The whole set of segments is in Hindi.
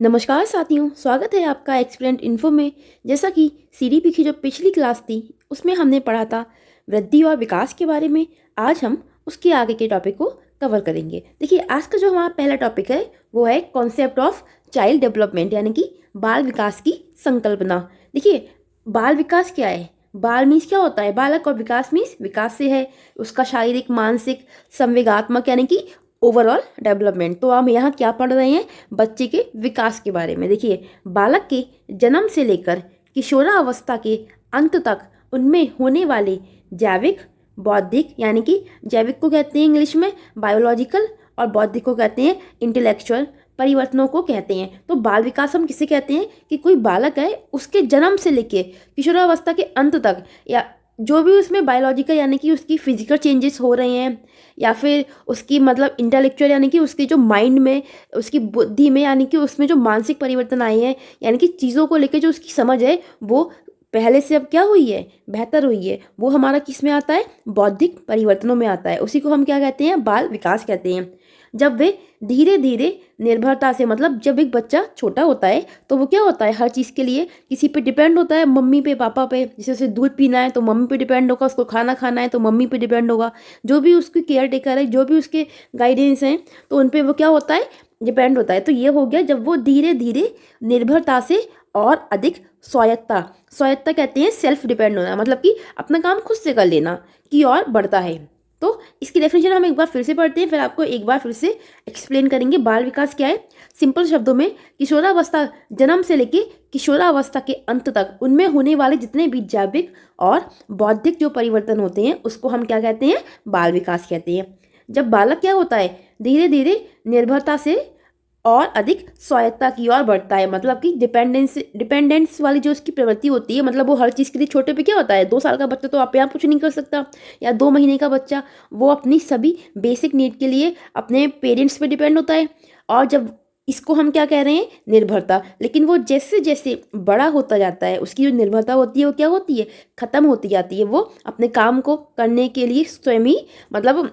नमस्कार साथियों, स्वागत है आपका एक्सप्लेंट इन्फो में। जैसा कि सीडीपी की जो पिछली क्लास थी उसमें हमने पढ़ा था वृद्धि और विकास के बारे में। आज हम उसके आगे के टॉपिक को कवर करेंगे। देखिए, आज का जो हमारा पहला टॉपिक है वो है कॉन्सेप्ट ऑफ चाइल्ड डेवलपमेंट, यानी कि बाल विकास की संकल्पना। देखिए, बाल विकास क्या है? बाल मीन्स क्या होता है बालक, और विकास मीन्स विकास से है उसका शारीरिक, मानसिक, संवेगात्मक, यानी कि ओवरऑल डेवलपमेंट। तो हम यहाँ क्या पढ़ रहे हैं? बच्चे के विकास के बारे में। देखिए, बालक के जन्म से लेकर किशोरावस्था के अंत तक उनमें होने वाले जैविक, बौद्धिक, यानी कि जैविक को कहते हैं इंग्लिश में बायोलॉजिकल, और बौद्धिक को कहते हैं इंटेलेक्चुअल परिवर्तनों को कहते हैं। तो बाल विकास हम किसे कहते हैं? कि कोई बालक है, उसके जन्म से लेके किशोरावस्था के अंत तक, या जो भी उसमें बायोलॉजिकल यानी कि उसकी फिजिकल चेंजेस हो रहे हैं, या फिर उसकी मतलब इंटेलेक्चुअल यानी कि उसके जो माइंड में, उसकी बुद्धि में, यानी कि उसमें जो मानसिक परिवर्तन आए हैं, यानी कि चीज़ों को लेकर जो उसकी समझ है वो पहले से अब क्या हुई है? बेहतर हुई है। वो हमारा किस में आता है? बौद्धिक परिवर्तनों में आता है। उसी को हम क्या कहते हैं? बाल विकास कहते हैं। जब वे धीरे धीरे निर्भरता से, मतलब जब एक बच्चा छोटा होता है तो वो क्या होता है? हर चीज़ के लिए किसी पे डिपेंड होता है, मम्मी पे, पापा पे। जैसे उसे दूध पीना है तो मम्मी पे डिपेंड होगा, उसको खाना खाना है तो मम्मी पे डिपेंड होगा, जो भी उसकी केयर टेकर है, जो भी उसके गाइडेंस हैं, तो उन पे वो क्या होता है? डिपेंड होता है। तो ये हो गया जब वो धीरे धीरे निर्भरता से और अधिक स्वायत्ता, स्वायत्ता कहते हैं सेल्फ डिपेंड होना, मतलब कि अपना काम खुद से कर लेना की ओर बढ़ता है। तो इसकी डेफिनेशन हम एक बार फिर से पढ़ते हैं, फिर आपको एक बार फिर से एक्सप्लेन करेंगे बाल विकास क्या है। सिंपल शब्दों में, किशोरावस्था, जन्म से लेके किशोरावस्था के अंत तक उनमें होने वाले जितने भी जैविक और बौद्धिक जो परिवर्तन होते हैं उसको हम क्या कहते हैं? बाल विकास कहते हैं। जब बालक क्या होता है? धीरे धीरे निर्भरता से और अधिक स्वायत्ता की ओर बढ़ता है, मतलब कि डिपेंडेंस वाली जो उसकी प्रवृत्ति होती है, मतलब वो हर चीज़ के लिए, छोटे पे क्या होता है? 2 साल का बच्चा तो आप यहाँ कुछ नहीं कर सकता, या 2 महीने का बच्चा, वो अपनी सभी बेसिक नीड के लिए अपने पेरेंट्स पे डिपेंड होता है। और जब इसको हम क्या कह रहे हैं? निर्भरता। लेकिन वो जैसे जैसे बड़ा होता जाता है उसकी जो निर्भरता होती है वो क्या होती है? खत्म होती जाती है। वो अपने काम को करने के लिए स्वयं ही, मतलब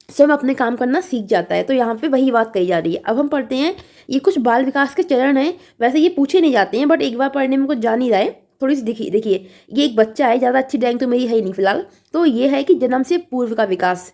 स्वयं अपने काम करना सीख जाता है। तो यहाँ पे वही बात कही जा रही है। अब हम पढ़ते हैं, ये कुछ बाल विकास के चरण हैं। वैसे ये पूछे नहीं जाते हैं, बट एक बार पढ़ने में कुछ जान ही रहा है। थोड़ी सी देखिए देखिए, ये एक बच्चा है, ज़्यादा अच्छी ड्राइंग तो मेरी है ही नहीं फिलहाल। तो ये है कि जन्म से पूर्व का विकास।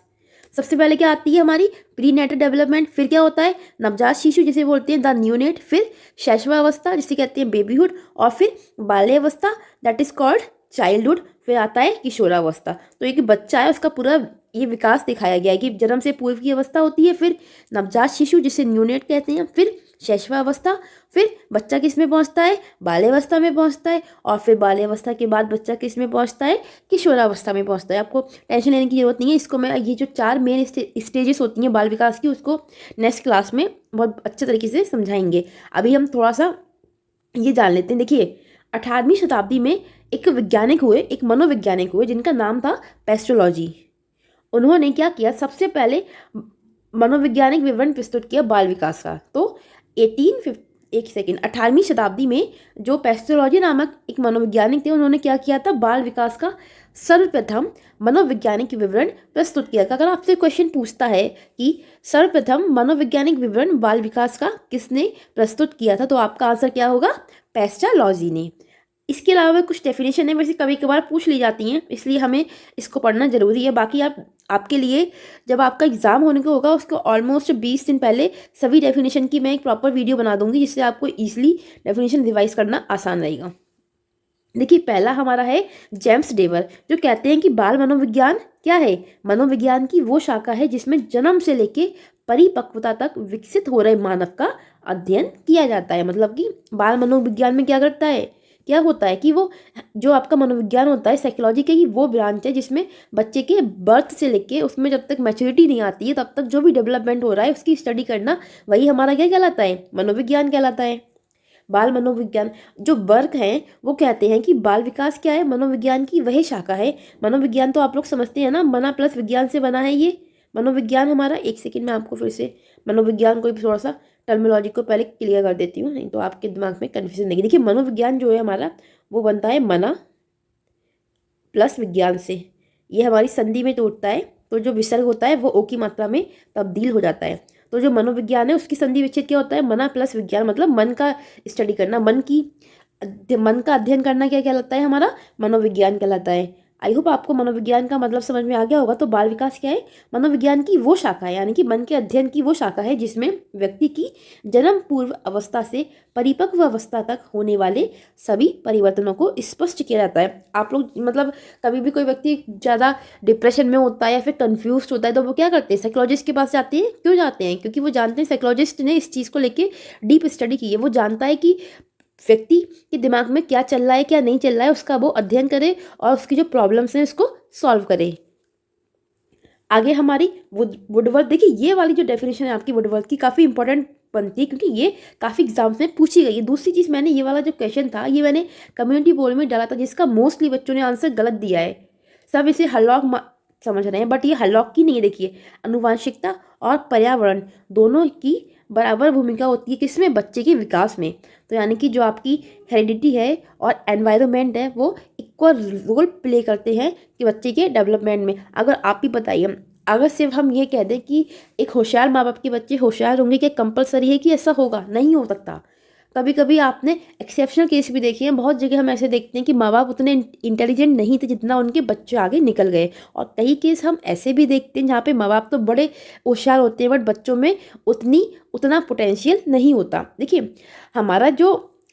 सबसे पहले क्या आती है हमारी? Prenatal development. फिर क्या होता है? नवजात शिशु जिसे बोलते हैं द न्यूनेट। फिर शैशवावस्था जिसे कहते हैं बेबीहुड। और फिर बाल्यावस्था, दैट इज कॉल्ड चाइल्डहुड। फिर आता है किशोरावस्था। तो एक बच्चा है, उसका पूरा ये विकास दिखाया गया है कि जन्म से पूर्व की अवस्था होती है, फिर नवजात शिशु जिसे न्यूनेट कहते हैं, फिर शैशवावस्था, फिर बच्चा किस में पहुंचता है? बाल्यावस्था में पहुंचता है। और फिर बाल्यावस्था के बाद बच्चा किस में पहुंचता है? किशोरावस्था में पहुंचता है। आपको टेंशन लेने की जरूरत नहीं है। इसको मैं, ये जो 4 मेन स्टेजेस होती हैं बाल विकास की, उसको नेक्स्ट क्लास में बहुत अच्छे तरीके से समझाएंगे। अभी हम थोड़ा सा ये जान लेते हैं। देखिए, 18वीं शताब्दी में एक वैज्ञानिक हुए, एक मनोवैज्ञानिक हुए जिनका नाम था पेस्टोलॉजी। उन्होंने क्या किया? सबसे पहले मनोवैज्ञानिक विवरण प्रस्तुत किया बाल विकास का। तो 18वीं शताब्दी में जो पेस्टोलॉजी नामक एक मनोवैज्ञानिक थे, उन्होंने क्या किया था? बाल विकास का सर्वप्रथम मनोवैज्ञानिक विवरण प्रस्तुत किया था। अगर आपसे क्वेश्चन पूछता है कि सर्वप्रथम मनोवैज्ञानिक विवरण बाल विकास का किसने प्रस्तुत किया था, तो आपका आंसर क्या होगा? पेस्टोलॉजी ने। इसके अलावा कुछ डेफिनेशन है, वैसे कभी कभार पूछ ली जाती हैं, इसलिए हमें इसको पढ़ना जरूरी है। बाकी आपके लिए जब आपका एग्जाम होने को होगा उसको ऑलमोस्ट 20 दिन पहले सभी डेफिनेशन की मैं एक प्रॉपर वीडियो बना दूंगी, जिससे आपको ईजिली डेफिनेशन रिवाइज करना आसान रहेगा। देखिए, पहला हमारा है जेम्स डेवर, जो कहते हैं कि बाल मनोविज्ञान क्या है? मनोविज्ञान की वो शाखा है जिसमें जन्म से लेके परिपक्वता तक विकसित हो रहे मानव का अध्ययन किया जाता है। मतलब कि बाल मनोविज्ञान में क्या करता है, क्या होता है कि वो जो आपका मनोविज्ञान होता है, साइकोलॉजी का ही वो ब्रांच है जिसमें बच्चे के बर्थ से लेके उसमें जब तक मैच्योरिटी नहीं आती है तब तक जो भी डेवलपमेंट हो रहा है उसकी स्टडी करना, वही हमारा क्या कहलाता है? मनोविज्ञान कहलाता है। बाल मनोविज्ञान जो वर्ग हैं वो कहते हैं कि बाल विकास क्या है? मनोविज्ञान की वही शाखा है। मनोविज्ञान तो आप लोग समझते हैं ना, मना प्लस विज्ञान से बना है ये मनोविज्ञान हमारा। एक सेकंड में आपको फिर से मनोविज्ञान को थोड़ा सा टर्मिनोलॉजी को पहले क्लियर कर देती हूँ, नहीं तो आपके दिमाग में कन्फ्यूजन नहीं। देखिए, मनोविज्ञान जो है हमारा वो बनता है मना प्लस विज्ञान से। ये हमारी संधि में टूटता है, तो जो विसर्ग होता है वो ओ की मात्रा में तब्दील हो जाता है। तो जो मनोविज्ञान है उसकी संधि विच्छेद क्या होता है, मना प्लस विज्ञान, मतलब मन का स्टडी करना, मन का अध्ययन करना क्या कहलाता है, हमारा मनोविज्ञान कहलाता है। आई होप आपको मनोविज्ञान का मतलब समझ में आ गया होगा। तो बाल विकास क्या है, मनोविज्ञान की वो शाखा है, यानी कि मन के अध्ययन की वो शाखा है जिसमें व्यक्ति की जन्म पूर्व अवस्था से परिपक्व अवस्था तक होने वाले सभी परिवर्तनों को स्पष्ट किया जाता है। आप लोग मतलब कभी भी कोई व्यक्ति ज़्यादा डिप्रेशन में होता है या फिर कंफ्यूज होता है तो वो क्या करते हैं, साइकोलॉजिस्ट के पास जाते हैं। क्यों जाते हैं, क्योंकि वो जानते हैं, साइकोलॉजिस्ट ने इस चीज़ को लेके डीप स्टडी की है। वो जानता है कि व्यक्ति के दिमाग में क्या चल रहा है क्या नहीं चल रहा है, उसका वो अध्ययन करे और उसकी जो प्रॉब्लम्स हैं उसको सॉल्व करे। आगे हमारी वुडवर्थ, देखिए ये वाली जो डेफिनेशन है आपकी वुडवर्थ की काफ़ी इंपॉर्टेंट बनती है क्योंकि ये काफ़ी एग्जाम्स में पूछी गई है। दूसरी चीज़, मैंने ये वाला जो क्वेश्चन था ये मैंने कम्युनिटी पोल में डाला था जिसका मोस्टली बच्चों ने आंसर गलत दिया है। सब इसे हरलॉक समझ रहे हैं बट ये हरलॉक की नहीं है। देखिए अनुवांशिकता और पर्यावरण दोनों की बराबर भूमिका होती है किसमें, बच्चे के विकास में। तो यानी कि जो आपकी हेरिडिटी है और एनवायरनमेंट है वो इक्वल रोल प्ले करते हैं कि बच्चे के डेवलपमेंट में। अगर आप ही बताइए, अगर सिर्फ हम ये कह दें कि एक होशियार माँ बाप के बच्चे होशियार होंगे, क्या कंपलसरी है कि ऐसा होगा, नहीं हो सकता। कभी कभी आपने एक्सेप्शनल केस भी देखे हैं, बहुत जगह हम ऐसे देखते हैं कि माँ बाप उतने इंटेलिजेंट नहीं थे जितना उनके बच्चे आगे निकल गए। और कई केस हम ऐसे भी देखते हैं जहाँ पे माँ बाप तो बड़े होशियार होते हैं बट बच्चों में उतना पोटेंशियल नहीं होता। देखिए हमारा जो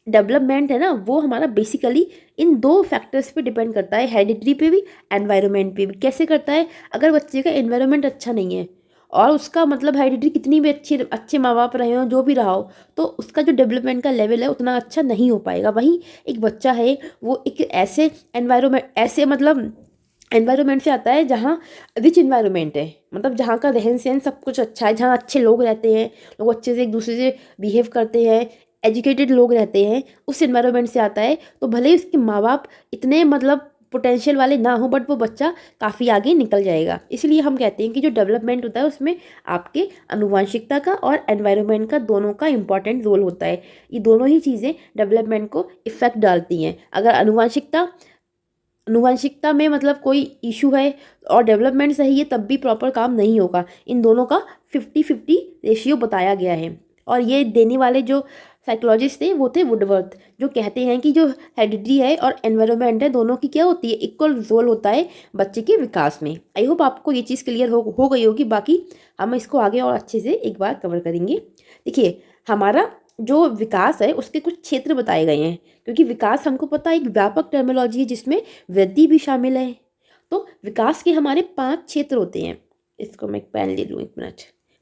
डेवलपमेंट है ना वो हमारा बेसिकली इन दो फैक्टर्स पे डिपेंड करता है, हेरिडिटी पे भी, एनवायरनमेंट पे भी। कैसे करता है, अगर बच्चे का एनवायरनमेंट अच्छा नहीं है और उसका मतलब हेरिडिटी कितनी भी अच्छे माँ बाप रहे हो जो भी रहा हो तो उसका जो डेवलपमेंट का लेवल है उतना अच्छा नहीं हो पाएगा। वहीं एक बच्चा है वो एक ऐसे एनवायरनमेंट से आता है जहाँ रिच एनवायरनमेंट है, मतलब जहाँ का रहन सहन सब कुछ अच्छा है, जहाँ अच्छे लोग रहते हैं, लोग अच्छे से एक दूसरे से बिहेव करते हैं, एजुकेटेड लोग रहते हैं, उस एनवायरनमेंट से आता है। तो भले ही उसके माँ बाप इतने मतलब पोटेंशियल वाले ना हो बट वो बच्चा काफ़ी आगे निकल जाएगा। इसलिए हम कहते हैं कि जो डेवलपमेंट होता है उसमें आपके अनुवांशिकता का और एनवायरनमेंट का दोनों का इंपॉर्टेंट रोल होता है। ये दोनों ही चीज़ें डेवलपमेंट को इफ़ेक्ट डालती हैं। अगर अनुवांशिकता में मतलब कोई इशू है और डेवलपमेंट सही है तब भी प्रॉपर काम नहीं होगा। इन दोनों का 50-50 रेशियो बताया गया है। और ये देने वाले जो साइकोलॉजिस्ट थे वो थे वुडवर्थ, जो कहते हैं कि जो हेरिडिटी है और एनवायरनमेंट है दोनों की क्या होती है, इक्वल रोल होता है बच्चे के विकास में। आई होप आपको ये चीज़ क्लियर हो गई होगी। बाकी हम इसको आगे और अच्छे से एक बार कवर करेंगे। देखिए हमारा जो विकास है उसके कुछ क्षेत्र बताए गए हैं, क्योंकि विकास हमको पता है एक व्यापक टर्मिनोलॉजी है जिसमें वृद्धि भी शामिल है। तो विकास के हमारे 5 क्षेत्र होते हैं। इसको मैं एक पेन ले लूँ, एक मिनट।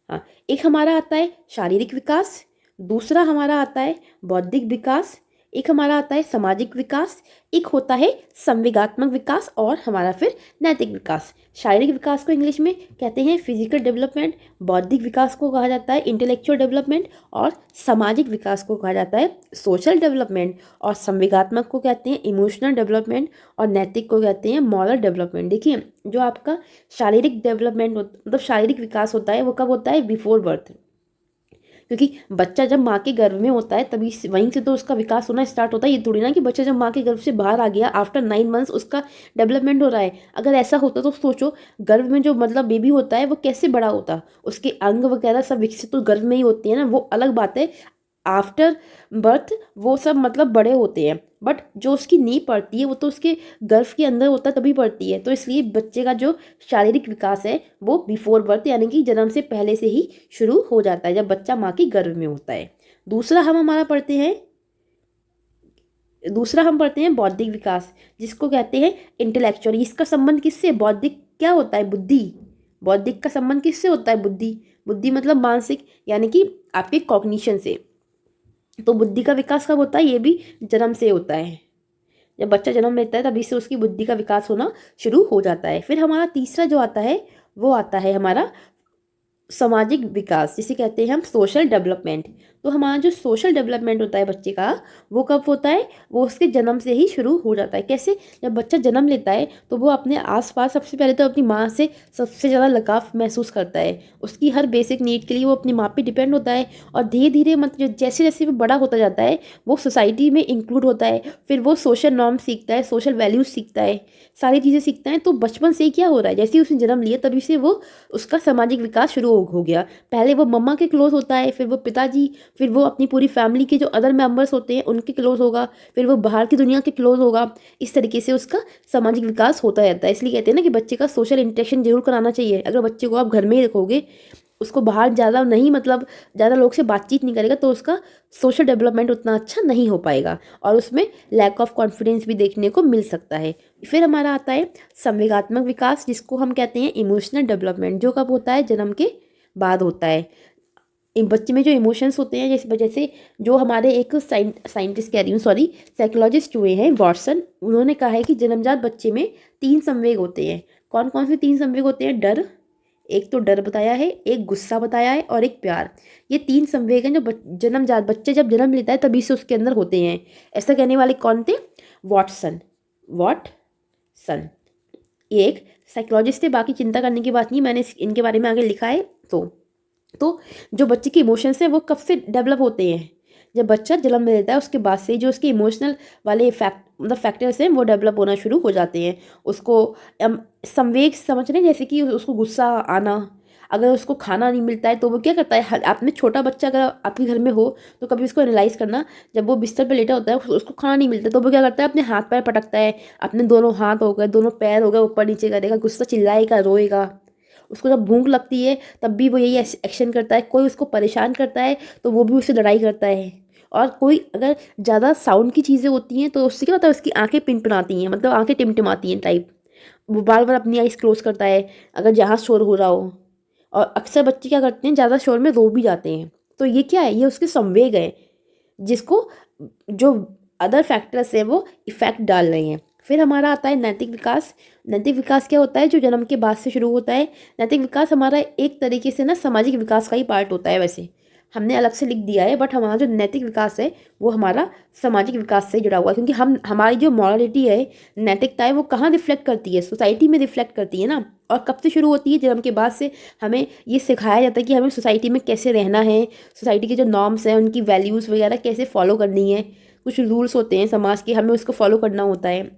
हाँ, एक हमारा आता है शारीरिक विकास, दूसरा हमारा आता है बौद्धिक विकास, एक हमारा आता है सामाजिक विकास, एक होता है संवेगात्मक विकास और हमारा फिर नैतिक विकास। शारीरिक विकास को इंग्लिश में कहते हैं फिजिकल डेवलपमेंट, बौद्धिक विकास को कहा जाता है इंटेलेक्चुअल डेवलपमेंट और सामाजिक विकास को कहा जाता है सोशल डेवलपमेंट, और संवेगात्मक को कहते हैं इमोशनल डेवलपमेंट और नैतिक को कहते हैं मॉरल डेवलपमेंट। देखिए जो आपका शारीरिक डेवलपमेंट मतलब शारीरिक विकास होता है वो कब होता है, बिफोर बर्थ, क्योंकि बच्चा जब माँ के गर्भ में होता है तभी वहीं से तो उसका विकास होना स्टार्ट होता है। ये थोड़ी ना कि बच्चा जब माँ के गर्भ से बाहर आ गया आफ्टर 9 मंथ्स उसका डेवलपमेंट हो रहा है। अगर ऐसा होता तो सोचो गर्भ में जो मतलब बेबी होता है वो कैसे बड़ा होता, उसके अंग वगैरह सब विकसित तो गर्भ में ही होती है ना, वो अलग बात है। आफ्टर बर्थ वो सब मतलब बड़े होते हैं बट जो उसकी नींव पड़ती है वो तो उसके गर्भ के अंदर होता है तभी पड़ती है। तो इसलिए बच्चे का जो शारीरिक विकास है वो बिफोर बर्थ यानी कि जन्म से पहले से ही शुरू हो जाता है जब बच्चा माँ के गर्भ में होता है। दूसरा हम पढ़ते हैं बौद्धिक विकास, जिसको कहते हैं इंटेलेक्चुअल। इसका संबंध किससे, बौद्धिक क्या होता है, बुद्धि। बौद्धिक का संबंध किससे होता है, बुद्धि। बुद्धि मतलब मानसिक यानी कि आपके कॉग्निशन से। तो बुद्धि का विकास कब होता है, ये भी जन्म से होता है। जब बच्चा जन्म लेता है तभी से उसकी बुद्धि का विकास होना शुरू हो जाता है। फिर हमारा तीसरा जो आता है वो आता है हमारा सामाजिक विकास, जिसे कहते हैं हम सोशल डेवलपमेंट। तो हमारा जो सोशल डेवलपमेंट होता है बच्चे का, वो कब होता है? वो उसके जन्म से ही शुरू हो जाता है। कैसे? जब बच्चा जन्म लेता है तो वो अपने आसपास सबसे पहले तो अपनी माँ से सबसे ज़्यादा लगाव महसूस करता है। उसकी हर बेसिक नीड के लिए वो अपनी माँ पे डिपेंड होता है, और धीरे धीरे मतलब जैसे जैसे वो बड़ा होता जाता है वो सोसाइटी में इंक्लूड होता है। फिर वो सोशल नॉर्म सीखता है, सोशल वैल्यूज सीखता है, सारी चीज़ें सीखता है। तो बचपन से ही क्या हो रहा है, जैसे ही उसने जन्म लिया तभी से वो उसका सामाजिक विकास शुरू हो गया। पहले वो मम्मा के क्लोज होता है, फिर वो पिताजी, फिर वो अपनी पूरी फैमिली के जो अदर मेंबर्स होते हैं उनके क्लोज होगा, फिर वो बाहर की दुनिया के क्लोज होगा। इस तरीके से उसका सामाजिक विकास होता रहता है। इसलिए कहते हैं ना कि बच्चे का सोशल इंटरेक्शन जरूर कराना चाहिए। अगर बच्चे को आप घर में ही रखोगे, उसको बाहर ज़्यादा नहीं मतलब ज़्यादा लोग से बातचीत नहीं करेगा, तो उसका सोशल डेवलपमेंट उतना अच्छा नहीं हो पाएगा और उसमें लैक ऑफ कॉन्फिडेंस भी देखने को मिल सकता है। फिर हमारा आता है संवेगात्मक विकास, जिसको हम कहते हैं इमोशनल डेवलपमेंट, जो कब होता है? जन्म के बाद होता है। बच्चे में जो इमोशंस होते हैं, जिस वजह से जो हमारे एक साइंटिस्ट कह रही हूँ, सॉरी, साइकोलॉजिस्ट हुए हैं वॉटसन, उन्होंने कहा है कि जन्मजात बच्चे में 3 संवेग होते हैं। कौन कौन से 3 संवेग होते हैं? डर, एक तो डर बताया है, एक गुस्सा बताया है, और एक प्यार। ये 3 संवेग हैं जो जन्मजात बच्चे जब जन्म लेता है तभी से उसके अंदर होते हैं। ऐसा कहने वाले कौन थे? वॉटसन। वॉटसन ये एक साइकोलॉजिस्ट थे। बाकी चिंता करने की बात नहीं, मैंने इनके बारे में आगे लिखा है। तो जो बच्चे के इमोशंस हैं वो कब से डेवलप होते हैं? जब बच्चा जन्म लेता है उसके बाद से जो उसके इमोशनल वाले फैक्टर्स हैं वो डेवलप होना शुरू हो जाते हैं। उसको संवेग समझ रहे हैं, जैसे कि उसको गुस्सा आना, अगर उसको खाना नहीं मिलता है तो वो क्या करता है? आपने छोटा बच्चा अगर आपके घर में हो तो कभी उसको एनालाइज करना, जब वो बिस्तर पर लेटा होता है उसको खाना नहीं मिलता तो वो क्या करता है? अपने हाथ पैर पटकता है, अपने दोनों हाथ हो गए, दोनों पैर हो गए, ऊपर नीचे करेगा, गुस्सा, चिल्लाएगा, रोएगा। उसको जब भूख लगती है तब भी वो यही एक्शन करता है। कोई उसको परेशान करता है तो वो भी उससे लड़ाई करता है। और कोई अगर ज़्यादा साउंड की चीज़ें होती हैं तो उससे क्या होता है? उसकी आंखें पिनपिनाती हैं, मतलब आंखें टिमटिमाती हैं टाइप। वो बार बार अपनी आइज़ क्लोज करता है अगर जहाँ शोर हो रहा हो। और अक्सर बच्चे क्या करते हैं? ज़्यादा शोर में रो भी जाते हैं। तो ये क्या है? ये उसके संवेग है, जिसको जो अदर फैक्टर्स है वो इफ़ेक्ट डाल रहे हैं। फिर हमारा आता है नैतिक विकास। नैतिक विकास क्या होता है? जो जन्म के बाद से शुरू होता है। नैतिक विकास हमारा एक तरीके से ना सामाजिक विकास का ही पार्ट होता है। वैसे हमने अलग से लिख दिया है, बट हमारा जो नैतिक विकास है वो हमारा सामाजिक विकास से जुड़ा हुआ है, क्योंकि हमारी जो मॉरलिटी है, नैतिकता है, वो कहाँ रिफ्लेक्ट करती है? सोसाइटी में रिफ्लेक्ट करती है ना। और कब से शुरू होती है? जन्म के बाद से हमें ये सिखाया जाता है कि हमें सोसाइटी में कैसे रहना है, सोसाइटी के जो नॉर्म्स हैं उनकी वैल्यूज़ वगैरह कैसे फॉलो करनी है। कुछ रूल्स होते हैं समाज के, हमें उसको फॉलो करना होता है।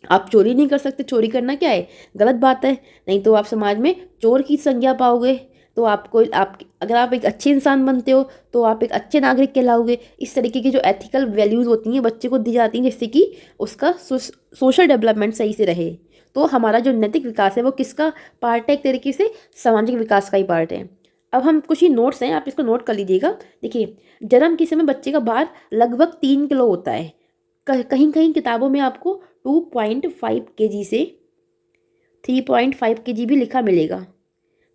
आप चोरी नहीं कर सकते, चोरी करना क्या है? गलत बात है। नहीं तो आप समाज में चोर की संज्ञा पाओगे। तो आपको आप अगर आप एक अच्छे इंसान बनते हो तो आप एक अच्छे नागरिक कहलाओगे। इस तरीके की जो एथिकल वैल्यूज़ होती हैं बच्चे को दी जाती हैं, जिससे कि उसका सोशल डेवलपमेंट सही से रहे। तो हमारा जो नैतिक विकास है वो किसका पार्ट है? एक तरीके से सामाजिक विकास का ही पार्ट है। अब हम कुछ ही नोट्स हैं, आप इसको नोट कर लीजिएगा। देखिए, जन्म के समय बच्चे का भार लगभग 3 किलो होता है। कहीं कहीं किताबों में आपको 2.5 kg से 3.5 kg भी लिखा मिलेगा।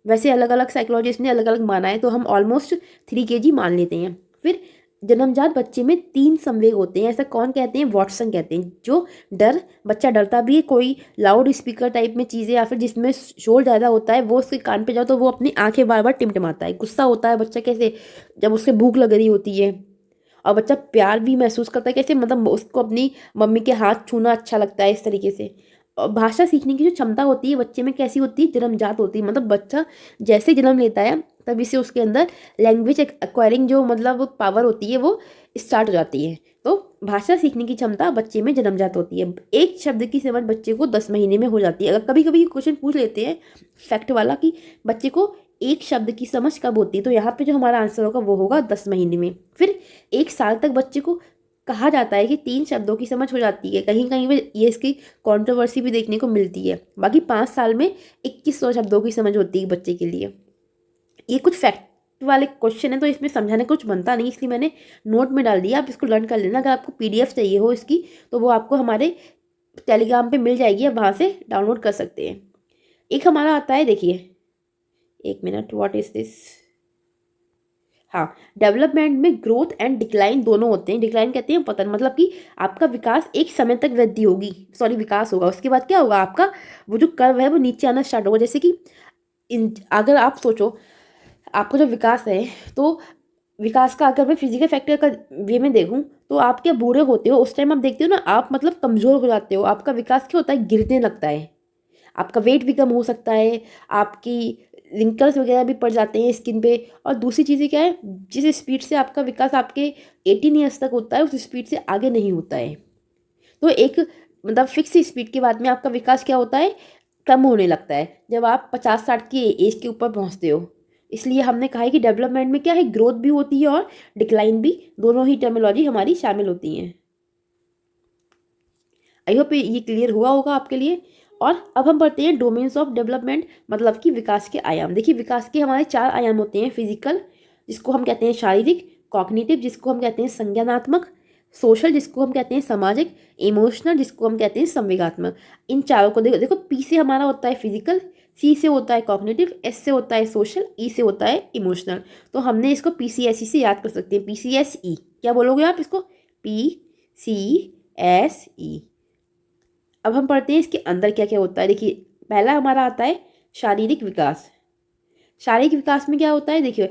वैसे अलग अलग साइकोलॉजिस्ट ने अलग अलग माना है, तो हम ऑलमोस्ट 3 kg मान लेते हैं। फिर जन्मजात बच्चे में 3 संवेग होते हैं। ऐसा कौन कहते हैं? वॉटसन कहते हैं। जो डर, बच्चा डरता भी है, कोई लाउड स्पीकर टाइप में चीज़ें या फिर जिसमें शोर ज़्यादा होता है वो उसके कान पे जाओ तो वो अपनी आंखें बार बार टिमटिमाता है। गुस्सा होता है बच्चा कैसे? जब उसके भूख लग रही होती है। और बच्चा प्यार भी महसूस करता है कैसे? मतलब उसको अपनी मम्मी के हाथ छूना अच्छा लगता है, इस तरीके से। और भाषा सीखने की जो क्षमता होती है बच्चे में कैसी होती है? जन्मजात होती है। मतलब बच्चा जैसे जन्म लेता है तभी से उसके अंदर लैंग्वेज एक्वायरिंग जो मतलब पावर होती है वो स्टार्ट हो जाती है। तो भाषा सीखने की क्षमता बच्चे में जन्मजात होती है। एक शब्द की समझ बच्चे को 10 महीने में हो जाती है। अगर कभी कभी क्वेश्चन पूछ लेते हैं फैक्ट वाला कि बच्चे को एक शब्द की समझ कब होती है, तो यहाँ पे जो हमारा आंसर होगा वो होगा 10 महीने में। फिर 1 साल तक बच्चे को कहा जाता है कि 3 शब्दों की समझ हो जाती है। कहीं कहीं पे ये इसकी कंट्रोवर्सी भी देखने को मिलती है। बाकी 5 साल में 2100 शब्दों की समझ होती है बच्चे के लिए। ये कुछ फैक्ट वाले क्वेश्चन है तो इसमें समझाने कुछ बनता नहीं, इसलिए मैंने नोट में डाल दिया। आप इसको लर्न कर लेना। अगर आपको PDF चाहिए हो इसकी तो वो आपको हमारे टेलीग्राम पे मिल जाएगी, आप वहाँ से डाउनलोड कर सकते हैं। एक हमारा आता है, देखिए 1 मिनट, व्हाट इज दिस। हाँ, डेवलपमेंट में ग्रोथ एंड डिक्लाइन दोनों होते हैं। डिक्लाइन कहते हैं पतन, मतलब कि आपका विकास एक समय तक वृद्धि होगी, सॉरी विकास होगा, उसके बाद क्या होगा? आपका वो जो कर्व है वो नीचे आना स्टार्ट होगा। जैसे कि अगर आप सोचो आपका जो विकास है तो विकास का अगर मैं फिजिकल फैक्टर का वे में देखूं तो आप क्या बूढ़े होते हो उस टाइम आप देखते हो ना, आप मतलब कमज़ोर हो जाते हो, आपका विकास क्या होता है, गिरने लगता है, आपका वेट भी कम हो सकता है, आपकी रिंकल्स वगैरह भी पड़ जाते हैं स्किन पे। और दूसरी चीज़ें क्या है, जिस स्पीड से आपका विकास आपके 18 ईयर्स तक होता है उस स्पीड से आगे नहीं होता है। तो एक मतलब फिक्स स्पीड के बाद में आपका विकास क्या होता है, कम होने लगता है जब आप 50-60 की एज के ऊपर पहुंचते हो। इसलिए हमने कहा है कि डेवलपमेंट में क्या है, ग्रोथ भी होती है और डिक्लाइन भी, दोनों ही टर्मिनोलॉजी हमारी शामिल होती हैं। आई होप ये क्लियर हुआ होगा आपके लिए। और अब हम पढ़ते हैं डोमेन्स ऑफ डेवलपमेंट, मतलब कि विकास के आयाम। देखिए विकास के हमारे 4 आयाम होते हैं, फिजिकल जिसको हम कहते हैं शारीरिक, कॉग्निटिव जिसको हम कहते हैं संज्ञानात्मक, सोशल जिसको हम कहते हैं सामाजिक, इमोशनल जिसको हम कहते हैं संवेगात्मक। इन चारों को देखो, देखो पी से हमारा होता है फिजिकल, सी से होता है कॉग्निटिव, एस से होता है सोशल, ई से होता है इमोशनल। तो हमने इसको PCSE से याद कर सकते हैं, PCSE। क्या बोलोगे आप इसको, PCSE। अब हम पढ़ते हैं इसके अंदर क्या क्या होता है। देखिए पहला हमारा आता है शारीरिक विकास। शारीरिक विकास में क्या होता है, देखिए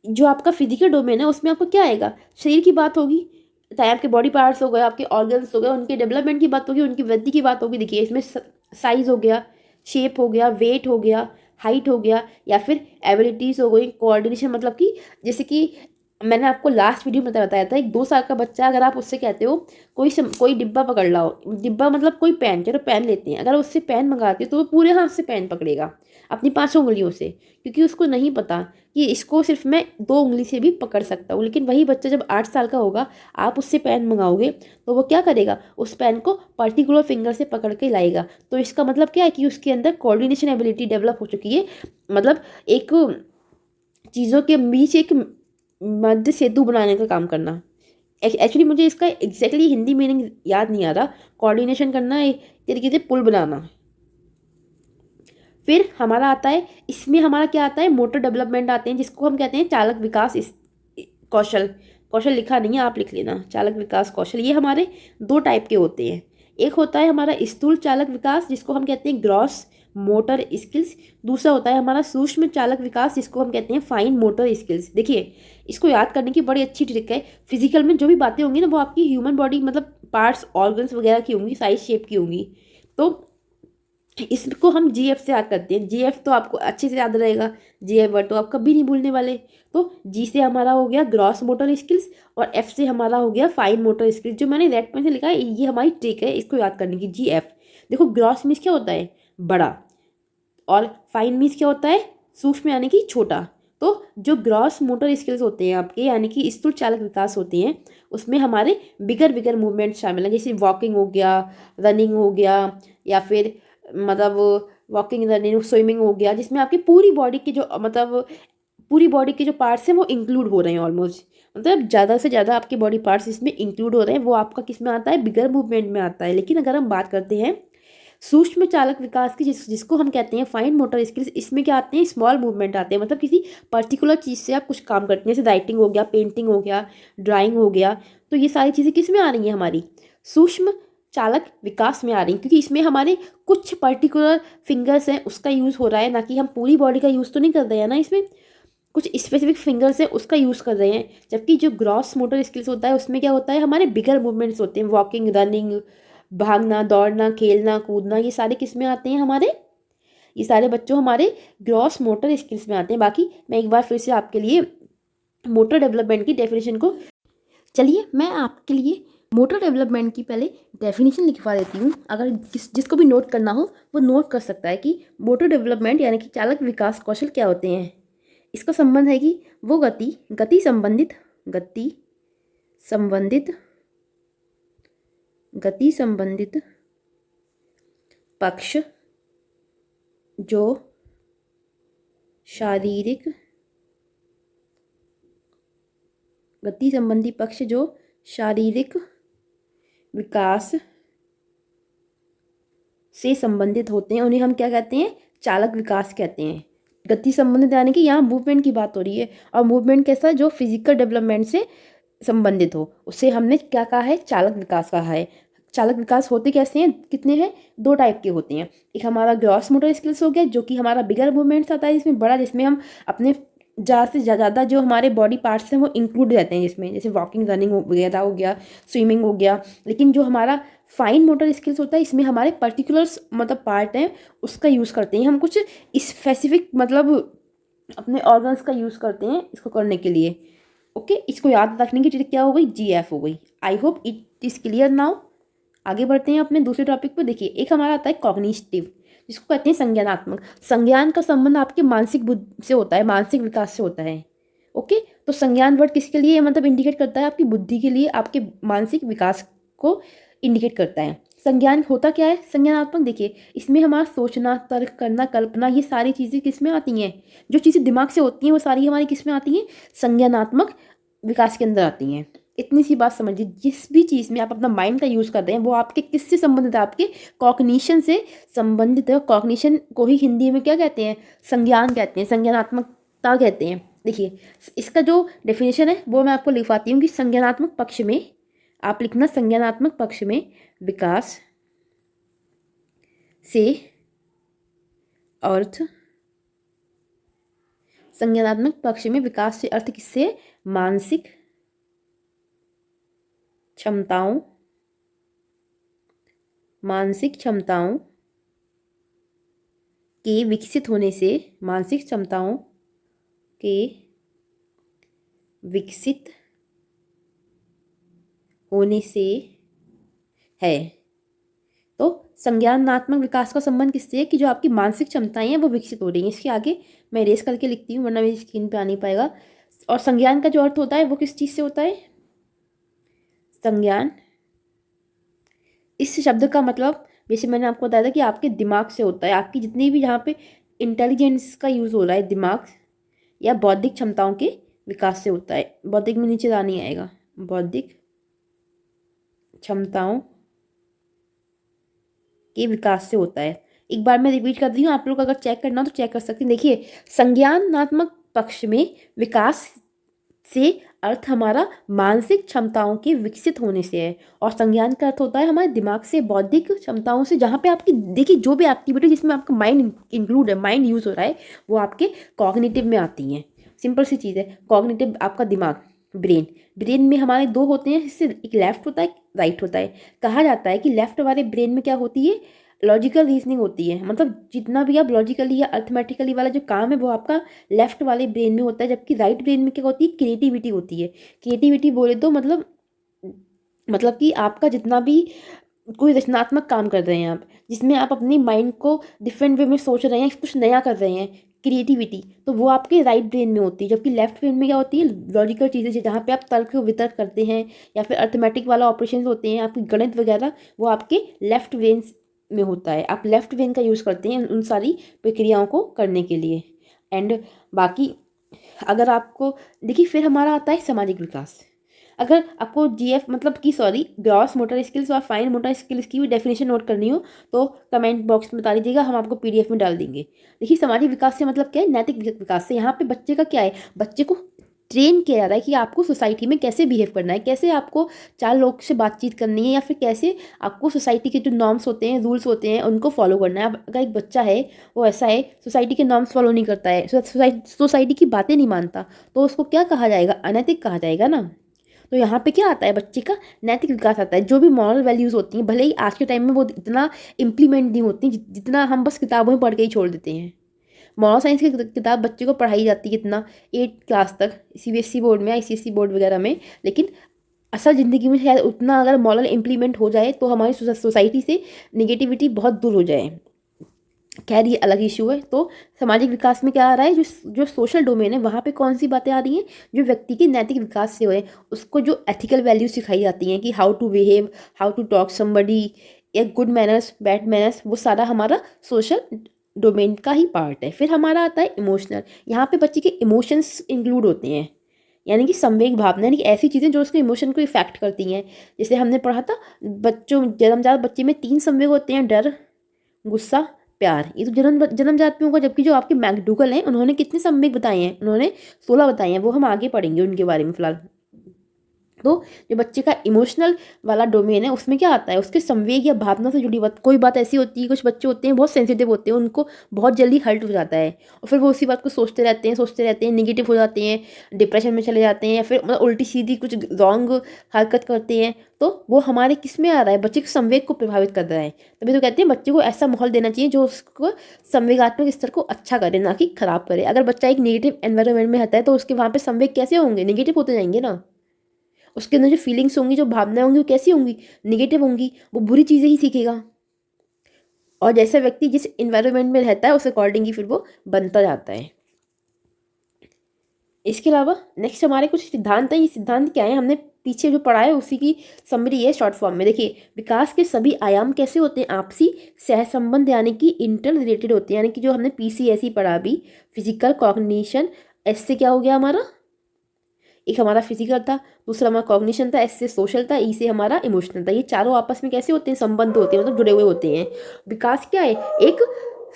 जो आपका फिजिकल डोमेन है उसमें आपको क्या आएगा, शरीर की बात होगी, चाहे आपके बॉडी पार्ट्स हो गए, आपके ऑर्गन्स हो गए, उनके डेवलपमेंट की बात होगी, उनकी वृद्धि की बात होगी। देखिए इसमें साइज हो गया, शेप हो गया, वेट हो गया, हाइट हो गया, या फिर एबिलिटीज़ हो गई, कोऑर्डिनेशन, मतलब कि जैसे कि मैंने आपको लास्ट वीडियो में बताया था, एक 2 साल का बच्चा अगर आप उससे कहते हो कोई डिब्बा पकड़ लाओ, डिब्बा मतलब कोई पेन, चलो पेन लेते हैं, अगर उससे पेन मंगाते हो तो वो पूरे हाथ से पेन पकड़ेगा अपनी 5 उंगलियों से, क्योंकि उसको नहीं पता कि इसको सिर्फ मैं 2 उंगली से भी पकड़ सकता हूँ। लेकिन वही बच्चा जब 8 साल का होगा, आप उससे पेन मंगाओगे तो वो क्या करेगा, उस पेन को पर्टिकुलर फिंगर से पकड़ के लाएगा। तो इसका मतलब क्या है कि उसके अंदर कोऑर्डिनेशन एबिलिटी डेवलप हो चुकी है, मतलब एक चीज़ों के बीच एक मध्य सेतु बनाने का काम करना। एक्चुअली मुझे इसका एग्जैक्टली हिंदी मीनिंग याद नहीं आ रहा, कोऑर्डिनेशन करना, एक तरीके से पुल बनाना। फिर हमारा आता है, इसमें हमारा क्या आता है, मोटर डेवलपमेंट आते हैं जिसको हम कहते हैं चालक विकास कौशल। कौशल लिखा नहीं है, आप लिख लेना, चालक विकास कौशल। ये हमारे 2 टाइप के होते हैं। एक होता है हमारा स्थूल चालक विकास जिसको हम कहते हैं ग्रॉस मोटर स्किल्स, दूसरा होता है हमारा सूक्ष्म चालक विकास जिसको हम कहते हैं फाइन मोटर स्किल्स। देखिए इसको याद करने की बड़ी अच्छी ट्रिक है, फिजिकल में जो भी बातें होंगी ना वो आपकी ह्यूमन बॉडी मतलब पार्ट्स ऑर्गन्स वगैरह की होंगी, साइज शेप की होंगी। तो इसको हम GF से याद करते हैं, GF तो आपको अच्छे से याद रहेगा, GF वर्ड तो आप कभी नहीं भूलने वाले। तो G से हमारा हो गया ग्रॉस मोटर स्किल्स और F से हमारा हो गया फाइन मोटर स्किल्स। जो मैंने रेड पेन से लिखा है ये हमारी ट्रिक है इसको याद करने की, GF। देखो ग्रॉस मीन्स क्या होता है, बड़ा, और फाइन मीन्स क्या होता है, सूक्ष्म यानी कि छोटा। तो जो ग्रॉस मोटर स्किल्स होते हैं आपके, यानी कि स्थूल चालक विकास होते हैं, उसमें हमारे बिगर बिगर मूवमेंट शामिल हैं, जैसे वॉकिंग हो गया, रनिंग हो गया, या फिर मतलब वॉकिंग, रनिंग, स्विमिंग हो गया, जिसमें आपकी पूरी बॉडी के जो मतलब पूरी बॉडी के जो पार्ट्स हैं वो इंक्लूड हो रहे हैं ऑलमोस्ट, मतलब ज़्यादा से ज़्यादा आपके बॉडी पार्ट्स इसमें इंक्लूड हो रहे हैं। वो आपका किस में आता है, बिगर मूवमेंट में आता है। लेकिन अगर हम बात करते हैं सूक्ष्म चालक विकास की, जिसको हम कहते हैं फाइन मोटर स्किल्स, इसमें क्या आते हैं, स्मॉल मूवमेंट आते हैं, मतलब किसी पर्टिकुलर चीज़ से आप कुछ काम करते हैं, जैसे राइटिंग हो गया, पेंटिंग हो गया, ड्राइंग हो गया। तो ये सारी चीज़ें किस में आ रही हैं, हमारी सूक्ष्म चालक विकास में आ रही हैं, क्योंकि इसमें हमारे कुछ पर्टिकुलर फिंगर्स हैं उसका यूज़ हो रहा है, ना कि हम पूरी बॉडी का यूज़ तो नहीं कर रहे हैं ना, इसमें कुछ स्पेसिफिक फिंगर्स हैं उसका यूज़ कर रहे हैं। जबकि जो ग्रॉस मोटर स्किल्स होता है उसमें क्या होता है, हमारे बिगर मूवमेंट्स होते हैं, वॉकिंग, रनिंग, भागना, दौड़ना, खेलना, कूदना, ये सारे किस में आते हैं हमारे, ये सारे बच्चों हमारे ग्रॉस मोटर स्किल्स में आते हैं। बाकी मैं एक बार फिर से आपके लिए मोटर डेवलपमेंट की डेफिनेशन को, चलिए मैं आपके लिए मोटर डेवलपमेंट की पहले डेफिनेशन लिखवा देती हूँ। अगर जिसको भी नोट करना हो वो नोट कर सकता है कि मोटर डेवलपमेंट यानी कि चालक विकास कौशल क्या होते हैं। इसका संबंध है कि वो गति संबंधित पक्ष जो शारीरिक गति संबंधी पक्ष जो शारीरिक विकास से संबंधित होते हैं, उन्हें हम क्या कहते हैं, चालक विकास कहते हैं। गति संबंधित यानी कि यहाँ मूवमेंट की बात हो रही है, और मूवमेंट कैसा है, जो फिजिकल डेवलपमेंट से संबंधित हो, उससे हमने क्या कहा है, चालक विकास कहा है। चालक विकास होते कैसे हैं, कितने हैं, 2 टाइप के होते हैं। एक हमारा ग्रॉस मोटर स्किल्स हो गया जो कि हमारा बिगर मूवमेंट्स आता है, इसमें बड़ा, जिसमें हम अपने ज़्यादा से ज़्यादा जो हमारे बॉडी पार्ट्स हैं वो इंक्लूड रहते हैं इसमें, जैसे वॉकिंग, रनिंग वगैरह हो गया, स्विमिंग हो गया। लेकिन जो हमारा फाइन मोटर स्किल्स होता है, इसमें हमारे पर्टिकुलर्स मतलब पार्ट हैं उसका यूज़ करते हैं हम, कुछ स्पेसिफिक मतलब अपने ऑर्गन्स का यूज़ करते हैं इसको करने के लिए। ओके, इसको याद रखने की ट्रिक क्या हो गई, GF हो गई। I hope it is clear now. आगे बढ़ते हैं अपने दूसरे टॉपिक पर। देखिए, एक हमारा आता है कॉग्निटिव, जिसको कहते हैं संज्ञानात्मक। संज्ञान का संबंध आपके मानसिक बुद्धि से होता है, मानसिक विकास से होता है। ओके, तो संज्ञान वर्ड किसके लिए मतलब इंडिकेट करता है, आपकी बुद्धि के लिए, आपके मानसिक विकास को इंडिकेट करता है। संज्ञान होता क्या है संज्ञानात्मक, देखिए इसमें हमारा सोचना, तर्क करना, कल्पना, ये सारी चीज़ें किस में आती हैं, जो चीज़ें दिमाग से होती हैं वो सारी हमारी किस में आती हैं, संज्ञानात्मक विकास के अंदर आती हैं। इतनी सी बात समझिए, जिस भी चीज़ में आप अपना माइंड का यूज़ कर रहे हैं वो आपके किससे संबंधित है, आपके कॉग्निशन से संबंधित है। कॉग्निशन को ही हिंदी में क्या कहते हैं, संज्ञान कहते हैं, संज्ञानात्मकता कहते हैं। देखिए, इसका जो डेफिनेशन है वो मैं आपको लिखवाती हूँ कि संज्ञानात्मक पक्ष में, आप लिखना संज्ञानात्मक पक्ष में विकास से अर्थ, संज्ञानात्मक पक्ष में विकास से अर्थ किससे, मानसिक क्षमताओं, मानसिक क्षमताओं के विकसित होने से, मानसिक क्षमताओं के विकसित होने से है। तो संज्ञानात्मक विकास का संबंध किससे है कि जो आपकी मानसिक क्षमताएं हैं वो विकसित हो रही हैं। इसके आगे मैं रेस करके लिखती हूँ वरना मेरी स्क्रीन पे आ नहीं पाएगा। और संज्ञान का जो अर्थ होता है वो किस चीज़ से होता है, संज्ञान इस शब्द का मतलब जैसे मैंने आपको बताया था कि आपके दिमाग से होता है। आपकी जितनी भी यहाँ पे इंटेलिजेंस का यूज़ हो रहा है, दिमाग या बौद्धिक क्षमताओं के विकास से होता है। बौद्धिक में नीचे ला नहीं आएगा, बौद्धिक क्षमताओं के विकास से होता है। एक बार मैं रिपीट कर रही हूँ, आप लोग अगर चेक करना हो तो चेक कर सकते हैं। देखिए, संज्ञानात्मक पक्ष में विकास से अर्थ हमारा मानसिक क्षमताओं के विकसित होने से है, और संज्ञान का अर्थ होता है हमारे दिमाग से, बौद्धिक क्षमताओं से, जहाँ पे आपकी देखिए जो भी एक्टिविटी जिसमें आपका माइंड इंक्लूड है, माइंड यूज़ हो रहा है, वो आपके कॉग्निटिव में आती हैं। सिंपल सी चीज़ है, कॉग्निटिव आपका दिमाग, ब्रेन। ब्रेन में हमारे दो होते हैं, इससे एक लेफ्ट होता है, एक राइट होता है। कहा जाता है कि लेफ्ट वाले ब्रेन में क्या होती है, लॉजिकल रीजनिंग होती है, मतलब जितना भी आप लॉजिकली या अर्थमेटिकली वाला जो काम है वो आपका लेफ्ट वाले ब्रेन में होता है। जबकि राइट ब्रेन में क्या होती है, क्रिएटिविटी होती है। क्रिएटिविटी बोले तो मतलब कि आपका जितना भी कोई रचनात्मक काम कर रहे हैं आप, जिसमें आप अपनी माइंड को डिफरेंट वे में सोच रहे हैं, कुछ नया कर रहे हैं, क्रिएटिविटी, तो वो आपके राइट ब्रेन में होती है। जबकि लेफ्ट ब्रेन में क्या होती है, लॉजिकल चीज़ें जहाँ पे आप तर्क वितर्क करते हैं या फिर अर्थमेटिक वाला ऑपरेशन होते हैं, आपकी गणित वगैरह, वो आपके लेफ्ट ब्रेन में होता है। आप लेफ्ट ब्रेन का यूज़ करते हैं उन सारी प्रक्रियाओं को करने के लिए। एंड बाकी अगर आपको देखिए, फिर हमारा आता है सामाजिक विकास। अगर आपको GF मतलब कि सॉरी ग्रॉस मोटर स्किल्स और फाइन मोटर स्किल्स की भी डेफिनेशन नोट करनी हो तो कमेंट बॉक्स में बता दीजिएगा, हम आपको PDF में डाल देंगे। देखिए, सामाजिक विकास से मतलब क्या है, नैतिक विकास से। यहाँ पे बच्चे का क्या है, बच्चे को ट्रेन किया जा रहा है कि आपको सोसाइटी में कैसे बिहेव करना है, कैसे आपको चार लोग से बातचीत करनी है, या फिर कैसे आपको सोसाइटी के जो नॉर्म्स होते हैं, रूल्स होते हैं, उनको फॉलो करना है। अब अगर एक बच्चा है वो ऐसा है, सोसाइटी के नॉर्म्स फॉलो नहीं करता है, सोसाइटी की बातें नहीं मानता, तो उसको क्या कहा जाएगा, अनैतिक कहा जाएगा ना। तो यहाँ पे क्या आता है, बच्चे का नैतिक विकास आता है। जो भी मॉरल वैल्यूज़ होती हैं, भले ही आज के टाइम में वो इतना इम्प्लीमेंट नहीं होती जितना हम बस किताबों में पढ़ के ही छोड़ देते हैं। मॉरल साइंस की किताब बच्चे को पढ़ाई जाती है कितना, 8 क्लास तक, CBSE बोर्ड में, ICSE बोर्ड वगैरह में। लेकिन असल ज़िंदगी में शायद उतना अगर मॉरल इम्प्लीमेंट हो जाए तो हमारी सोसाइटी से निगेटिविटी बहुत दूर हो जाए। खैर, ये अलग इशू है। तो सामाजिक विकास में क्या आ रहा है, जो सोशल डोमेन है वहाँ पे कौन सी बातें आ रही हैं, जो व्यक्ति के नैतिक विकास से हुए, उसको जो एथिकल वैल्यूज सिखाई जाती हैं कि how to behave, how to talk somebody, या गुड मैनर्स, बैड मैनर्स, वो सारा हमारा सोशल डोमेन का ही पार्ट है। फिर हमारा आता है इमोशनल। यहाँ पे बच्चे के इमोशंस इंक्लूड होते हैं, यानी कि संवेग भावना, यानी कि ऐसी चीज़ें जो उसके इमोशन को इफेक्ट करती हैं। जैसे हमने पढ़ा था, बच्चों जन्मजात बच्चे में 3 संवेग होते हैं, डर, गुस्सा, प्यार। ये तो जन्मजात में होगा। जबकि जो आपके मैकडूगल हैं उन्होंने कितने संवेग बताए हैं, उन्होंने 16 बताए हैं, वो हम आगे पढ़ेंगे उनके बारे में फिलहाल। तो जो बच्चे का इमोशनल वाला डोमेन है उसमें क्या आता है, उसके संवेग या भावना से जुड़ी बात। कोई बात ऐसी होती है, कुछ बच्चे होते हैं बहुत सेंसिटिव होते हैं, उनको बहुत जल्दी हर्ट हो जाता है और फिर वो उसी बात को सोचते रहते हैं, निगेटिव हो जाते हैं, डिप्रेशन में चले जाते हैं या फिर मतलब उल्टी सीधी कुछ रॉन्ग हरकत करते हैं। तो वो हमारे किस में आ रहा है, बच्चे के संवेग को प्रभावित कर रहा है। तभी तो कहते हैं बच्चे को ऐसा माहौल देना चाहिए जो उसको संवेगात्मक स्तर को अच्छा करे, ना कि खराब करे। अगर बच्चा एक नेगेटिव एनवायरनमेंट में रहता है तो उसके वहाँ पे संवेग कैसे होंगे, नेगेटिव होते जाएंगे ना। उसके अंदर जो फीलिंग्स होंगी, जो भावनाएं होंगी, वो कैसी होंगी, नेगेटिव होंगी। वो बुरी चीज़ें ही सीखेगा और जैसा व्यक्ति जिस इन्वायरमेंट में रहता है उस अकॉर्डिंग ही फिर वो बनता जाता है। इसके अलावा नेक्स्ट हमारे कुछ सिद्धांत हैं। ये सिद्धांत क्या है, हमने पीछे जो पढ़ा है उसी की समरी है शॉर्ट फॉर्म में। देखिए, विकास के सभी आयाम कैसे होते हैं, आपसी सहसंबंध यानी कि इंटर रिलेटेड होते हैं। यानी कि जो हमने पीसीएस ही पढ़ा अभी, फिजिकल कॉग्निशन, ऐसे क्या हो गया हमारा, एक हमारा फिजिकल था, दूसरा हमारा कॉग्निशन था, एस से सोशल था, ई से हमारा इमोशनल था। ये चारों आपस में कैसे होते हैं, संबंध होते हैं, मतलब जुड़े हुए होते हैं। विकास क्या है, एक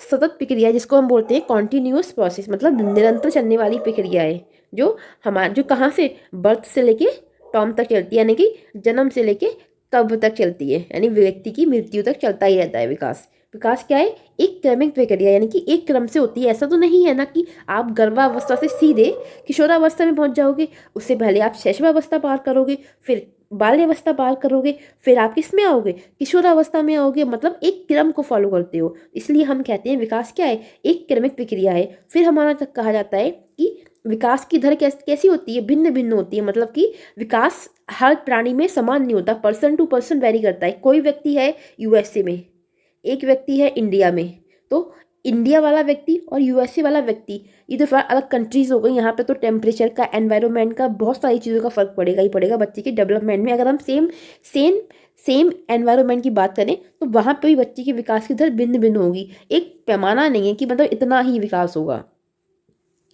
सतत प्रक्रिया जिसको हम बोलते हैं कॉन्टिन्यूअस प्रोसेस, मतलब निरंतर चलने वाली प्रक्रिया है जो हमारे जो कहाँ से बर्थ से लेके टॉम तक चलती है, यानी कि जन्म से लेके कब तक चलती है, यानी व्यक्ति की मृत्यु तक चलता ही रहता है विकास। विकास क्या है, एक क्रमिक प्रक्रिया, यानी कि एक क्रम से होती है। ऐसा तो नहीं है ना कि आप गर्भावस्था से सीधे किशोरावस्था में पहुंच जाओगे, उससे पहले आप शैशवावस्था पार करोगे, फिर बाल्यावस्था पार करोगे, फिर आप किस में आओगे, किशोरावस्था में आओगे। मतलब एक क्रम को फॉलो करते हो, इसलिए हम कहते हैं विकास क्या है, एक क्रमिक प्रक्रिया है। फिर हमारा तक कहा जाता है कि विकास की दर कैसी होती है, भिन्न भिन्न होती है। मतलब कि विकास हर प्राणी में समान नहीं होता, पर्सन टू पर्सन वेरी करता है। कोई व्यक्ति है यूएसए में, एक व्यक्ति है इंडिया में, तो इंडिया वाला व्यक्ति और यूएसए वाला व्यक्ति, ये तो थोड़ा अलग कंट्रीज हो गई। यहाँ पे तो टेम्परेचर का, एनवायरनमेंट का, बहुत सारी चीज़ों का फर्क पड़ेगा ही पड़ेगा बच्चे के डेवलपमेंट में। अगर हम सेम सेम एनवायरनमेंट की बात करें तो वहाँ पे भी बच्चे के विकास की दर भिन्न भिन्न होगी। एक पैमाना नहीं है कि मतलब इतना ही विकास होगा।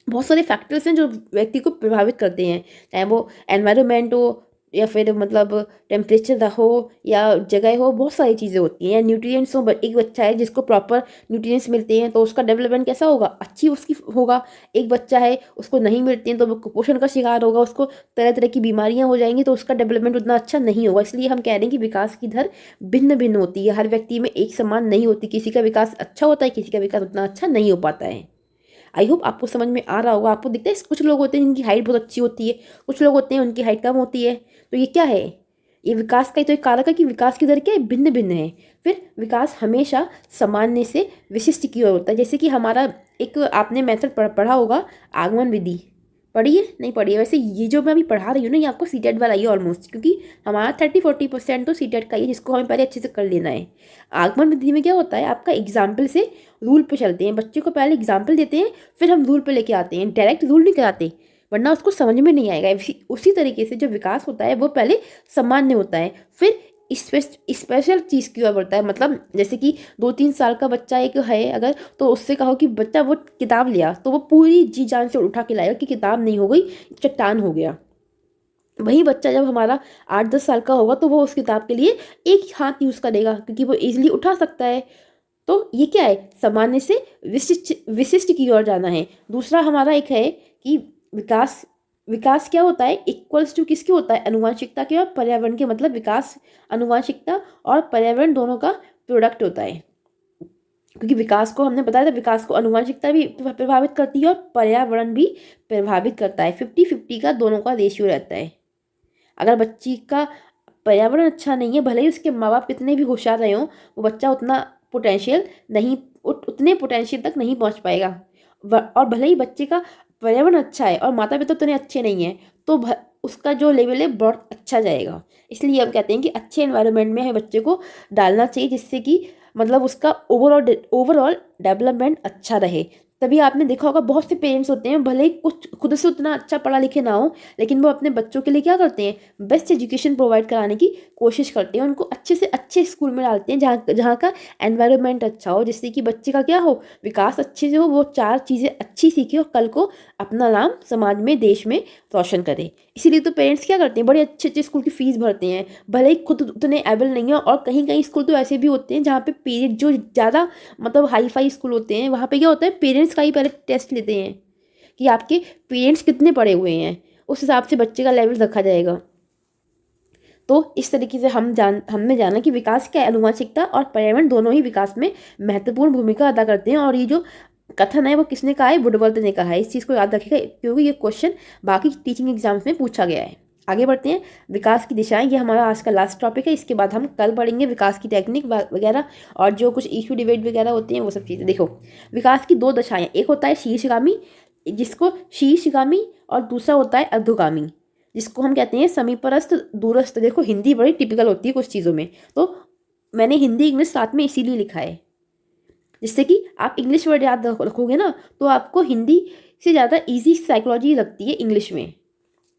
बहुत सारे फैक्टर्स हैं जो व्यक्ति को प्रभावित करते हैं, चाहे वो एनवायरनमेंट हो या फिर मतलब टेम्परेचर हो या जगह हो। बहुत सारी चीज़ें होती हैं, या न्यूट्रिएंट्स हो। एक बच्चा है जिसको प्रॉपर न्यूट्रिएंट्स मिलते हैं तो उसका डेवलपमेंट कैसा होगा, अच्छी उसकी होगा। एक बच्चा है उसको नहीं मिलते हैं तो वो कुपोषण का शिकार होगा, उसको तरह तरह की बीमारियां हो जाएंगी, तो उसका डेवलपमेंट उतना अच्छा नहीं होगा। इसलिए हम कह रहे हैं कि विकास की दर भिन्न भिन्न होती है, हर व्यक्ति में एक समान नहीं होती। किसी का विकास अच्छा होता है, किसी का विकास उतना अच्छा नहीं हो पाता है। आई होप आपको समझ में आ रहा होगा। आपको दिखता है कुछ लोग होते हैं जिनकी हाइट बहुत अच्छी होती है, कुछ लोग होते हैं उनकी हाइट कम होती है। तो ये क्या है, ये विकास का ही तो एक कारक है कि विकास की दर क्या है, भिन्न भिन्न है। फिर विकास हमेशा सामान्य से विशिष्ट की ओर होता है। जैसे कि हमारा एक आपने मेथड पढ़ा होगा, आगमन विधि। पढ़ी है, नहीं पढ़ी है? वैसे ये जो मैं अभी पढ़ा रही हूँ ना, ये आपको सीटेट वाला ही है ऑलमोस्ट, क्योंकि हमारा 30-40% तो सीटेट का ही है, जिसको हमें पहले अच्छे से कर लेना है। आगमन विधि में क्या होता है, आपका एग्जाम्पल से रूल पे चलते हैं। बच्चे को पहले एग्जाम्पल देते हैं, फिर हम रूल पे लेके आते हैं, डायरेक्ट रूल नहीं कराते, वरना उसको समझ में नहीं आएगा। उसी तरीके से जो विकास होता है वो पहले सामान्य होता है, फिर स्पेशल चीज़ की ओर बढ़ता है। मतलब जैसे कि 2-3 साल का बच्चा एक है अगर, तो उससे कहो कि बच्चा वो किताब लिया तो वो पूरी जी जान से उठा के लाएगा कि किताब नहीं हो गई, चट्टान हो गया। वही बच्चा जब हमारा 8-10 साल का होगा तो वो उस किताब के लिए एक हाथ यूज़ करेगा, क्योंकि वो इजीली उठा सकता है। तो ये क्या है, सामान्य से विशिष्ट विशिष्ट की ओर जाना है। दूसरा हमारा एक है कि विकास विकास क्या होता है, इक्वल्स टू किसके होता है, अनुवांशिकता के और पर्यावरण के। मतलब विकास अनुवांशिकता और पर्यावरण दोनों का प्रोडक्ट होता है, क्योंकि विकास को हमने बताया था, विकास को अनुवांशिकता भी प्रभावित करती है और पर्यावरण भी प्रभावित करता है। 50-50 का दोनों का रेशियो रहता है। अगर बच्ची का पर्यावरण अच्छा नहीं है, भले ही उसके माँ बाप कितने भी होशियार रहे हों, वो बच्चा उतना पोटेंशियल नहीं उतने पोटेंशियल तक नहीं पहुंच पाएगा। और भले ही बच्चे का पर्यावरण अच्छा है और माता पिता उतने अच्छे नहीं हैं, तो उसका जो लेवल है बहुत अच्छा जाएगा। इसलिए हम कहते हैं कि अच्छे एनवायरनमेंट में हमें बच्चे को डालना चाहिए, जिससे कि मतलब उसका ओवरऑल डेवलपमेंट अच्छा रहे। तभी आपने देखा होगा बहुत से पेरेंट्स होते हैं, भले ही कुछ खुद से उतना अच्छा पढ़ा लिखे ना हो, लेकिन वो अपने बच्चों के लिए क्या करते हैं, बेस्ट एजुकेशन प्रोवाइड कराने की कोशिश करते हैं। उनको अच्छे से अच्छे स्कूल में डालते हैं जहाँ जहाँ का एनवायरनमेंट अच्छा हो, जिससे कि बच्चे का क्या हो, विकास अच्छे से हो, वो 4 चीज़ें अच्छी सीखे और कल को अपना नाम समाज में, देश में रोशन करे। इसीलिए तो पेरेंट्स क्या करते हैं, बड़े अच्छे अच्छे स्कूल की फ़ीस भरते हैं, भले ही खुद उतने एबल नहीं है। और कहीं कहीं स्कूल तो ऐसे भी होते हैं जहाँ पे पेरेंट्स जो ज़्यादा मतलब हाई फाई स्कूल होते हैं, वहाँ पे क्या होता है, पेरेंट्स का ही पहले टेस्ट लेते हैं कि आपके पेरेंट्स कितने पढ़े हुए हैं, उस हिसाब से बच्चे का लेवल रखा जाएगा। तो इस तरीके से हमने जाना कि विकास क्या है। आनुवंशिकता और पर्यावरण दोनों ही विकास में महत्वपूर्ण भूमिका अदा करते हैं, और ये जो कथन है वो किसने कहा है, वुडवर्थ ने कहा है। इस चीज़ को याद रखिएगा क्योंकि ये क्वेश्चन बाकी टीचिंग एग्जाम्स में पूछा गया है। आगे बढ़ते हैं, विकास की दिशाएं, ये हमारा आज का लास्ट टॉपिक है। इसके बाद हम कल पढ़ेंगे विकास की टेक्निक वगैरह और जो कुछ इशू डिबेट वगैरह होती हैं वो सब चीज़ें। देखो, विकास की दो दशाएं, एक होता है शीर्षगामी, जिसको शीर्षगामी, और दूसरा होता है अधोगामी, जिसको हम कहते हैं समीपस्थ दूरस्थ। देखो, हिंदी बड़ी टिपिकल होती है कुछ चीज़ों में, तो मैंने हिंदी इंग्लिश साथ में इसीलिए लिखा है, जिससे कि आप इंग्लिश वर्ड याद रखोगे ना, तो आपको हिंदी से ज़्यादा इजी साइकोलॉजी लगती है इंग्लिश में,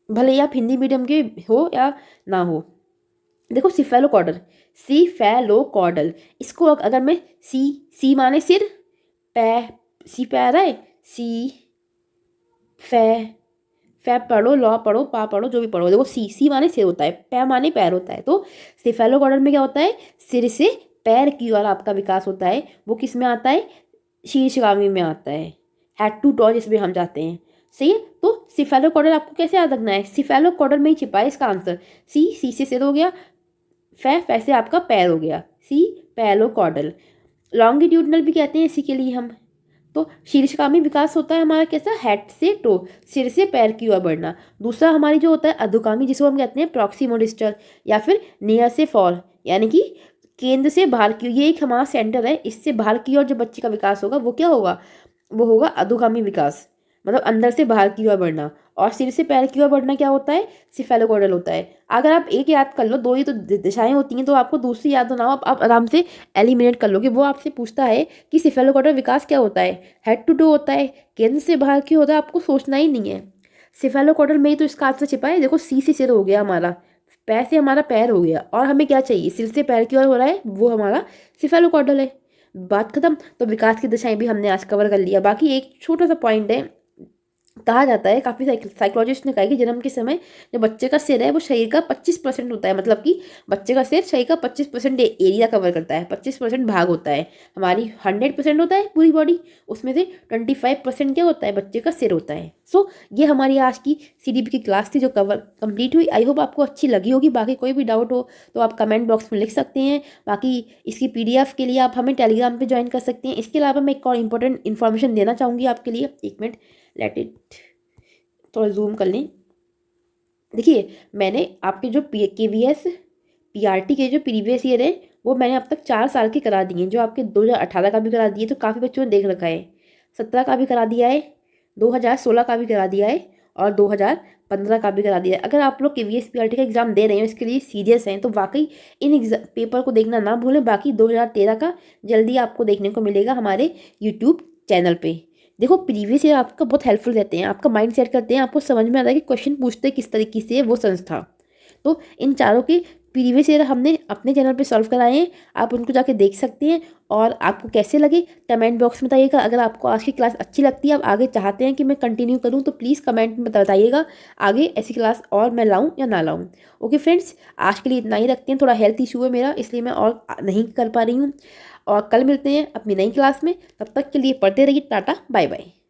भले ही आप हिंदी मीडियम के हो या ना हो। देखो, सिफेलोकॉडल, सिफेलोकॉडल, इसको अगर मैं सी माने सिर, सी पैर है, सी फै पढ़ो, लॉ पढ़ो, पा पढ़ो, जो भी पढ़ो। देखो, सी माने सिर होता है, पै माने पैर होता है। तो सिफेलोकॉडल में क्या होता है, सिर से पैर की ओर आपका विकास होता है। वो किस में आता है, शीर्षगामी में आता है, हेड टू टॉ जिसमें हम जाते हैं। सही है। तो सिफेलोकॉडल आपको कैसे याद रखना है, सिफेलोकॉडल में ही छिपा है इसका आंसर। सी से सिर हो गया, फै से आपका पैर हो गया, सी पैलोकॉडल। लॉन्गिट्यूडनल भी कहते हैं इसी के लिए हम। तो शीर्षगामी विकास होता है हमारा कैसा, हेड से टो, सिर से पैर की ओर बढ़ना। दूसरा हमारी जो होता है अधोगामी, जिसको हम कहते हैं प्रॉक्सिमो डिस्टल या फिर नियर से फॉर, यानी कि केंद्र से बाहर की, ये एक हमारा सेंटर है, इससे बाहर की ओर जो बच्चे का विकास होगा वो क्या होगा, वो होगा अधोगामी विकास, मतलब अंदर से बाहर की ओर बढ़ना। और सिर से पैर की ओर बढ़ना क्या होता है, सिफेलोकॉडल होता है। अगर आप एक याद कर लो, दो ही तो दिशाएं होती हैं, तो आपको दूसरी याद ना हो, आप आराम से एलिमिनेट कर लोगे। वो आपसे पूछता है कि सिफेलोकॉडल विकास क्या होता है, हेड टू टो होता है, केंद्र से बाहर की होता है, आपको सोचना ही नहीं है। सिफेलोकॉडल में ही तो इसका आंसर छिपा है। देखो, सी से सिर हो गया हमारा, पैर से हमारा पैर हो गया, और हमें क्या चाहिए, सिर से पैर की ओर हो रहा है, वो हमारा सिफेलोकॉडल है। बात खत्म। तो विकास की दिशाएं भी हमने आज कवर कर लिया। बाकी एक छोटा सा पॉइंट है, कहा जाता है, काफ़ी साइकोलॉजिस्ट ने कहा कि जन्म के समय जो बच्चे का सिर है वो शरीर का 25% होता है, मतलब कि बच्चे का सिर शरीर का 25% एरिया कवर करता है, 25% भाग होता है। हमारी 100% होता है पूरी बॉडी, उसमें से 25% क्या होता है, बच्चे का सिर होता है। सो ये हमारी आज की CDP की क्लास थी जो कवर कंप्लीट हुई। आई होप आपको अच्छी लगी होगी। बाकी कोई भी डाउट हो तो आप कमेंट बॉक्स में लिख सकते हैं। बाकी इसकी PDF के लिए आप हमें टेलीग्राम पर ज्वाइन कर सकते हैं। इसके अलावा मैं एक और इंपॉर्टेंट इन्फॉर्मेशन देना चाहूँगी आपके लिए, एक मिनट, लेट इट थोड़ा जूम कर लें। देखिए, मैंने आपके जो KVS PRT के जो प्रीवियस ईयर है वो मैंने अब तक 4 साल के करा दिए हैं। जो आपके 2018 का भी करा दिए, तो काफ़ी बच्चों ने देख रखा है। 17 का भी करा दिया है, 2016 का भी करा दिया है, और 2015 का भी करा दिया है। अगर आप लोग KVS PRT का एग्ज़ाम दे रहे हैं, इसके लिए सीरियस हैं, तो वाकई इन पेपर को देखना ना भूलें। बाकी 2013 का जल्दी आपको देखने को मिलेगा हमारे यूट्यूब चैनल पे। देखो, प्रीवियस ईयर आपका बहुत हेल्पफुल रहते हैं, आपका माइंड सेट करते हैं, आपको समझ में आता है कि क्वेश्चन पूछते किस तरीके से है वो संस्था। तो इन चारों के प्रीवियस ईयर हमने अपने चैनल पे सॉल्व कराए हैं, आप उनको जाके देख सकते हैं। और आपको कैसे लगे कमेंट बॉक्स में बताइएगा। अगर आपको आज की क्लास अच्छी लगती है, आप आगे चाहते हैं कि मैं कंटिन्यू करूं, तो प्लीज़ कमेंट में बताइएगा आगे ऐसी क्लास और मैं लाऊं या ना लाऊं। ओके फ्रेंड्स, आज के लिए इतना ही रखते हैं। थोड़ा हेल्थ इशू है मेरा, इसलिए मैं और नहीं कर पा रही हूँ। और कल मिलते हैं अपनी नई क्लास में। तब तक के लिए पढ़ते रहिए। Tata bye bye.